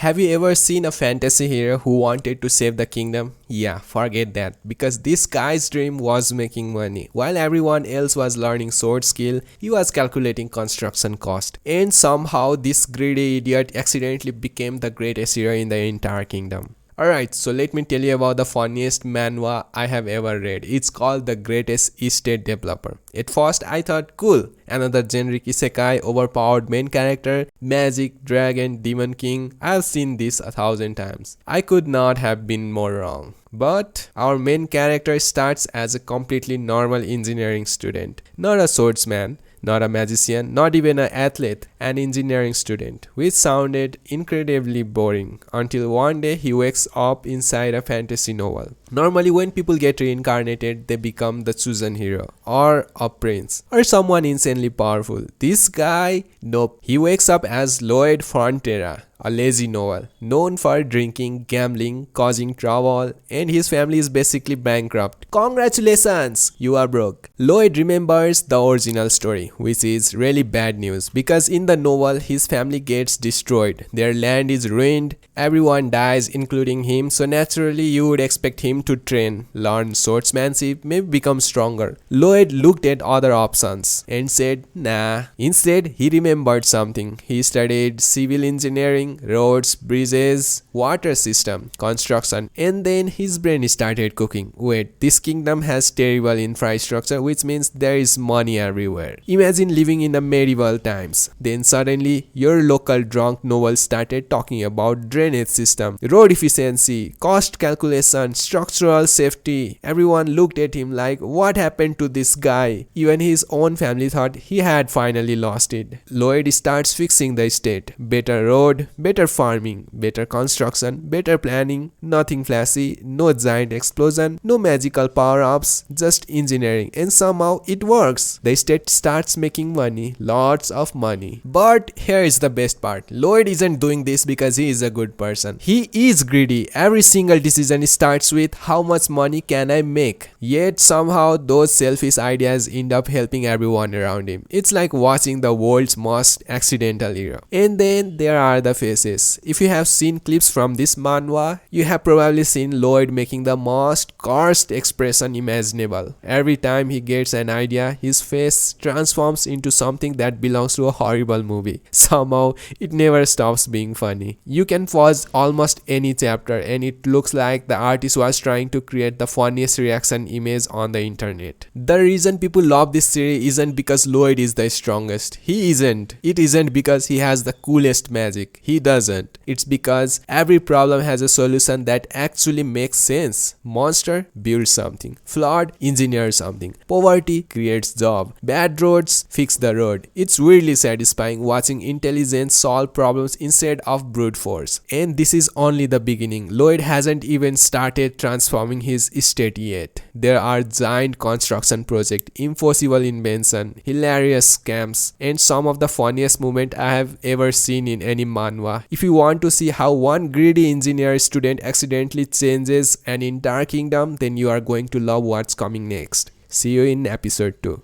Have you ever seen a fantasy hero who wanted to save the kingdom? Yeah, forget that, because this guy's dream was making money. While everyone else was learning sword skill, he was calculating construction cost. And somehow this greedy idiot accidentally became the greatest hero in the entire kingdom. Alright, so let me tell you about the funniest manhwa I have ever read. It's called The Greatest Estate Developer. At first I thought, cool, another generic isekai, overpowered main character, magic, dragon, demon king. I've seen this 1,000 times. I could not have been more wrong. But our main character starts as a completely normal engineering student, not a swordsman, not a magician, not even an athlete, an engineering student, which sounded incredibly boring until one day he wakes up inside a fantasy novel. Normally when people get reincarnated, they become the chosen hero, or a prince, or someone insanely powerful. This guy, nope, he wakes up as Lloyd Frontera, a lazy novel, known for drinking, gambling, causing trouble, and his family is basically bankrupt. Congratulations, you are broke. Lloyd remembers the original story, which is really bad news because in the novel his family gets destroyed, their land is ruined, everyone dies including him, so naturally you would expect him to train, learn swordsmanship, maybe become stronger. Lloyd looked at other options and said nah. Instead he remembered something. He studied civil engineering, roads, bridges, water system, construction, and then his brain started cooking. Wait, this kingdom has terrible infrastructure, which means there is money everywhere. Imagine living in the medieval times. Then suddenly your local drunk novel started talking about drainage system, road efficiency, cost calculation, structural safety. Everyone looked at him like, what happened to this guy? Even his own family thought he had finally lost it. Lloyd starts fixing the state. Better road, better farming, better construction, better planning, nothing flashy, no giant explosion, no magical power-ups, just engineering, and somehow it works. The state starts making money, lots of money. But here is the best part. Lloyd isn't doing this because he is a good person. He is greedy. Every single decision starts with how much money can I make? Yet somehow those selfish ideas end up helping everyone around him. It's like watching the world's most accidental hero. And then there are the faces. If you have seen clips from this manhwa, you have probably seen Lloyd making the most cursed expression imaginable. Every time he gets an idea, his face transforms into something that belongs to a horrible movie. Somehow, it never stops being funny. You can pause almost any chapter and it looks like the artist was trying to create the funniest reaction image on the internet. The reason people love this series isn't because Lloyd is the strongest. He isn't. It isn't because he has the coolest magic. He doesn't. It's because every problem has a solution that actually makes sense. Monster builds something. Flawed engineers something. Poverty creates job. Bad roads fix the road. It's really satisfying watching intelligence solve problems instead of brute force. And this is only the beginning. Lloyd hasn't even started transforming his estate yet. There are giant construction projects, impossible invention, hilarious scams, and some of the funniest moments I have ever seen in any manhwa. If you want to see how one greedy engineer student accidentally changes an entire kingdom, then you are going to love what's coming next. See you in episode 2.